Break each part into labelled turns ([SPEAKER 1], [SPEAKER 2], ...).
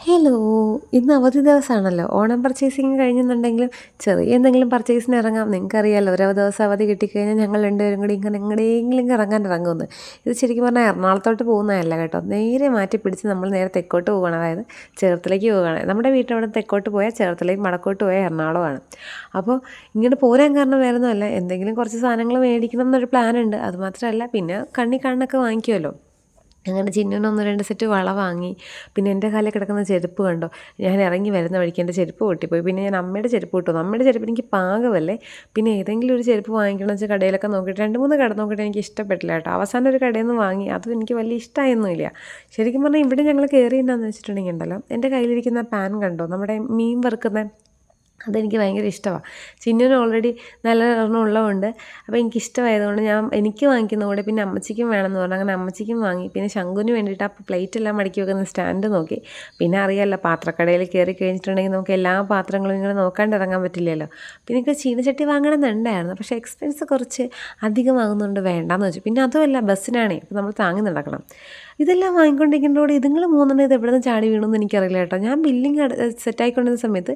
[SPEAKER 1] Hello! ഇന്ന് അവധി ദിവസമാണല്ലോ. Onam purchasing കഴിഞ്ഞെന്നുണ്ടെങ്കിലും ചെറിയ എന്തെങ്കിലും പർച്ചേസിന് ഇറങ്ങാം. നിങ്ങൾക്കറിയാലോ ഓരോ ദിവസം അവധി കിട്ടിക്കഴിഞ്ഞാൽ ഞങ്ങൾ രണ്ടുപേരും കൂടി ഇങ്ങനെ എങ്ങടെയെങ്കിലും ഇറങ്ങാൻ ഇറങ്ങുമെന്ന്. ഇത് ശരിക്കും പറഞ്ഞാൽ എറണാകുളത്തോട്ട് പോകുന്നതല്ല കേട്ടോ. നേരെ മാറ്റി പിടിച്ച് നമ്മൾ നേരെ തെക്കോട്ട് പോവുകയാണ്. അതായത് ചേർത്തലയ്ക്ക് പോവുകയാണ്. നമ്മുടെ വീട്ടിനവിടെ തെക്കോട്ട് പോയാൽ ചേർത്തലയും വടക്കോട്ട് പോയാൽ എറണാകുളമാണ്. അപ്പോൾ ഇങ്ങോട്ട് പോരാൻ കാരണം വേറെ ഒന്നുമല്ല, എന്തെങ്കിലും കുറച്ച് സാധനങ്ങൾ മേടിക്കണം എന്നൊരു പ്ലാനുണ്ട്. അതുമാത്രമല്ല പിന്നെ കണ്ണി കാണുന്നൊക്കെ വാങ്ങിക്കുമല്ലോ. അങ്ങനെ ചിന്നുവിന് 1-2 സെറ്റ് വള വാങ്ങി. പിന്നെ എൻ്റെ കാലിൽ കിടക്കുന്ന ചെരുപ്പ് കണ്ടോ, ഞാൻ ഇറങ്ങി വരുന്ന വഴിക്ക് എൻ്റെ ചെരുപ്പ് പൊട്ടിപ്പോയി. പിന്നെ ഞാൻ അമ്മയുടെ ചെരുപ്പ് ഇട്ടു. അമ്മയുടെ ചെരുപ്പ് എനിക്ക് പാകമല്ലേ. പിന്നെ ഏതെങ്കിലും ഒരു ചെരുപ്പ് വാങ്ങിക്കണമെന്ന് വെച്ചാൽ കടയിലൊക്കെ നോക്കിയിട്ട് 2-3 കട നോക്കിയിട്ട് എനിക്ക് ഇഷ്ടപ്പെട്ടില്ല കേട്ടോ. അവസാനം ഒരു കടയിൽ നിന്ന് വാങ്ങി. അതും എനിക്ക് വലിയ ഇഷ്ടമായൊന്നുമില്ല. ശരിക്കും പറഞ്ഞാൽ ഇവിടെ ഞങ്ങൾ കയറി എന്നാന്ന് വെച്ചിട്ടുണ്ടെങ്കിൽ ഉണ്ടല്ലോ, എൻ്റെ കയ്യിലിരിക്കുന്ന പാൻ കണ്ടോ, നമ്മുടെ മീൻ വറുക്കുന്ന, അതെനിക്ക് ഭയങ്കര ഇഷ്ടമാണ്. ചിന്നുവിന് ഓൾറെഡി നല്ല ഒരെണ്ണം ഉള്ളതുകൊണ്ട് അപ്പോൾ എനിക്കിഷ്ടമായതുകൊണ്ട് എനിക്ക് വാങ്ങിക്കുന്ന കൂടെ പിന്നെ അമ്മച്ചിക്കും വേണമെന്ന് പറഞ്ഞു. അങ്ങനെ അമ്മച്ചിക്കും വാങ്ങി. പിന്നെ ശംഖുവിന് വേണ്ടിയിട്ട് ആ പ്ലേറ്റ് എല്ലാം മടക്കി വെക്കുന്ന സ്റ്റാൻഡ് നോക്കി. പിന്നെ അറിയാമല്ലോ, പാത്രക്കടയിൽ കയറി കഴിഞ്ഞിട്ടുണ്ടെങ്കിൽ നമുക്ക് എല്ലാ പാത്രങ്ങളും ഇങ്ങനെ നോക്കാണ്ട് ഇറങ്ങാൻ പറ്റില്ലല്ലോ. പിന്നെ എനിക്ക് ചീനച്ചട്ടി വാങ്ങണമെന്നുണ്ടായിരുന്നു. പക്ഷേ എക്സ്പെൻസ് കുറച്ച് അധികമാകുന്നുണ്ട്, വേണ്ടാന്ന് വെച്ചു. പിന്നെ അതുമല്ല, ബസ്സിനാണേ, അപ്പോൾ നമ്മൾ താങ്ങി നടക്കണം. ഇതെല്ലാം വാങ്ങിക്കൊണ്ടിരിക്കുന്നതോടെ ഇതുങ്ങൾ മൂന്നെണ്ണം ഇത് എവിടെ നിന്ന് ചാടി വീണെന്ന് എനിക്കറിയില്ല കേട്ടോ. ഞാൻ ബില്ലിങ് സെറ്റായിക്കൊണ്ടിരുന്ന സമയത്ത്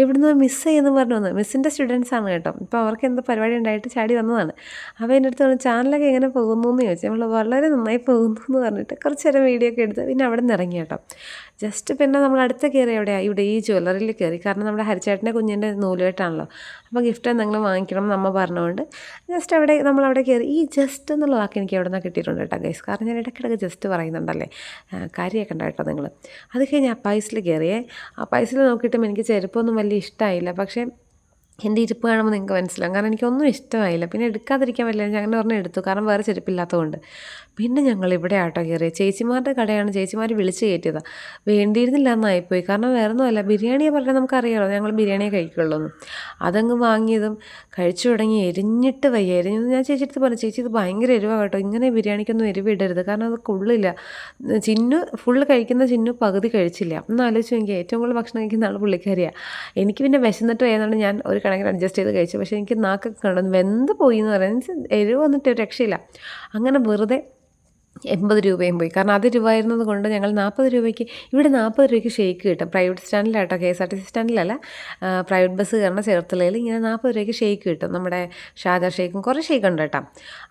[SPEAKER 1] എവിടുന്ന് മിസ് ചെയ്യുമെന്ന് പറഞ്ഞു വന്നത്. മിസ്സിൻ്റെ സ്റ്റുഡൻസാണ് കേട്ടോ. ഇപ്പോൾ അവർക്ക് എന്തോ പരിപാടി ഉണ്ടായിട്ട് ചാടി വന്നതാണ്. അപ്പോൾ എൻ്റെ അടുത്ത് പറഞ്ഞു, ചാനലൊക്കെ എങ്ങനെ പോകുന്നു എന്ന് ചോദിച്ചു. നമ്മൾ വളരെ നന്നായി പോകുന്നു എന്ന് പറഞ്ഞിട്ട് കുറച്ച് നേരം വീഡിയോ ഒക്കെ എടുത്ത് പിന്നെ അവിടെ നിന്ന് ഇറങ്ങി കേട്ടോ. ജസ്റ്റ് പിന്നെ നമ്മൾ അടുത്ത് കയറി എവിടെയാണ്, ഇവിടെ ഈ ജ്വല്ലറിയിൽ കയറി. കാരണം നമ്മുടെ ഹരിച്ചേട്ടൻ്റെ കുഞ്ഞിൻ്റെ നൂലുകെട്ടാണല്ലോ. അപ്പോൾ ഗിഫ്റ്റ് എന്തെങ്കിലും വാങ്ങിക്കണം എന്ന് അമ്മ പറഞ്ഞുകൊണ്ട് ജസ്റ്റ് നമ്മളവിടെ കയറി. ഈ ജസ്റ്റ് എന്നുള്ള വാക്ക് എനിക്ക് എവിടെ നിന്നാണ് കിട്ടിയിട്ടുണ്ട് കേട്ടോ ഗൈസ്. കാരണം ഞാൻ ഇടയ്ക്കിടയ്ക്ക് ജസ്റ്റ് പറയുന്നുണ്ടല്ലേ, കാര്യമാക്കണ്ട കേട്ടോ നിങ്ങൾ. അത് കഴിഞ്ഞ് അപ്പായസിൽ കയറിയേ. അപ്പായസിൽ നോക്കിയിട്ടും എനിക്ക് ചെരുപ്പൊന്നും വലിയ ഇഷ്ടമായില്ല. പക്ഷേ എൻ്റെ ഇരിപ്പ് കാണുമ്പോൾ നിങ്ങൾക്ക് മനസ്സിലാവും. കാരണം എനിക്കൊന്നും ഇഷ്ടമായില്ല. പിന്നെ എടുക്കാതിരിക്കാൻ പറ്റില്ല. ഞാൻ അങ്ങനെ പറഞ്ഞ് എടുത്തു, കാരണം വേറെ ചെരുപ്പില്ലാത്തതുകൊണ്ട്. പിന്നെ ഞങ്ങൾ ഇവിടെ ആട്ടോ കയറിയത്. ചേച്ചിമാരുടെ കടയാണ്. ചേച്ചിമാർ വിളിച്ച് കയറ്റിയതാണ്. വേണ്ടിയിരുന്നില്ല എന്നായിപ്പോയി. കാരണം വേറെ ഒന്നുമല്ല, ബിരിയാണിയെ പറഞ്ഞാൽ നമുക്കറിയാമല്ലോ, ഞങ്ങൾ ബിരിയാണിയെ കഴിക്കുള്ളൂ എന്ന്. അതങ്ങ് വാങ്ങിയതും കഴിച്ചു തുടങ്ങി. എരിഞ്ഞിട്ട് വയ്യ. ഞാൻ ചേച്ചി അടുത്ത് പറഞ്ഞു, ചേച്ചി ഇത് ഭയങ്കര എരിവാണ് കേട്ടോ, ഇങ്ങനെ ബിരിയാണിക്കൊന്നും എരിവ് ഇടരുത്, കാരണം അത് കൊള്ളില്ല. ഫുള്ള് കഴിക്കുന്ന ചിന്നു പകുതി കഴിച്ചില്ല. ഒന്ന് ആലോചിച്ച് എനിക്ക് ഏറ്റവും കൂടുതൽ ഭക്ഷണം കഴിക്കുന്ന ആൾ പുള്ളിക്കാരിയാണ്. എനിക്ക് പിന്നെ വിശന്നിട്ട് ആയതുകൊണ്ട് ഞാൻ ഒരു കണക്കിന് അഡ്ജസ്റ്റ് ചെയ്ത് കഴിച്ചു. പക്ഷേ എനിക്ക് നാക്കൊക്കെ കണ്ടു വെന്ത് പോയി എന്ന് പറയുന്നത്. എരിവ് വന്നിട്ട് ഒരു രക്ഷയില്ല. അങ്ങനെ വെറുതെ 80 രൂപയും പോയി. കാരണം അത് രൂപയായിരുന്നത് കൊണ്ട് ഞങ്ങൾ 40 രൂപയ്ക്ക്, ഇവിടെ 40 രൂപയ്ക്ക് ഷേക്ക് കിട്ടും. പ്രൈവറ്റ് സ്റ്റാൻഡിലാട്ടോ, KSRTC സ്റ്റാൻഡിലല്ല, പ്രൈവറ്റ് ബസ് കയറുന്ന ചേർത്തലയിൽ ഇങ്ങനെ 40 രൂപയ്ക്ക് ഷേക്ക് കിട്ടും. നമ്മുടെ ഷാജ ഷേക്കും കുറേ ഷേക്ക് ഉണ്ട് കേട്ടോ.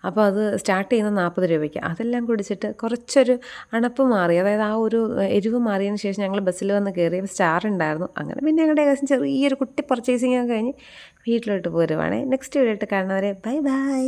[SPEAKER 1] അപ്പോൾ അത് സ്റ്റാർട്ട് ചെയ്യുന്നത് 40 രൂപയ്ക്ക്. അതെല്ലാം കുടിച്ചിട്ട് കുറച്ചൊരു അണപ്പ് മാറി, അതായത് ആ ഒരു എരിവ് മാറിയതിന് ശേഷം ഞങ്ങൾ ബസ്സിൽ വന്ന് കയറിയപ്പോൾ സ്റ്റാർ ഉണ്ടായിരുന്നു. അങ്ങനെ പിന്നെ ഞങ്ങളുടെ ഏകദേശം ചെറിയൊരു കുട്ടി പർച്ചേസിങ് ഒക്കെ കഴിഞ്ഞ് വീട്ടിലോട്ട് പോരുവാണേ. നെക്സ്റ്റ് വീഡിയോ ആയിട്ട് കാണുന്നവരെ ബൈ ബൈ.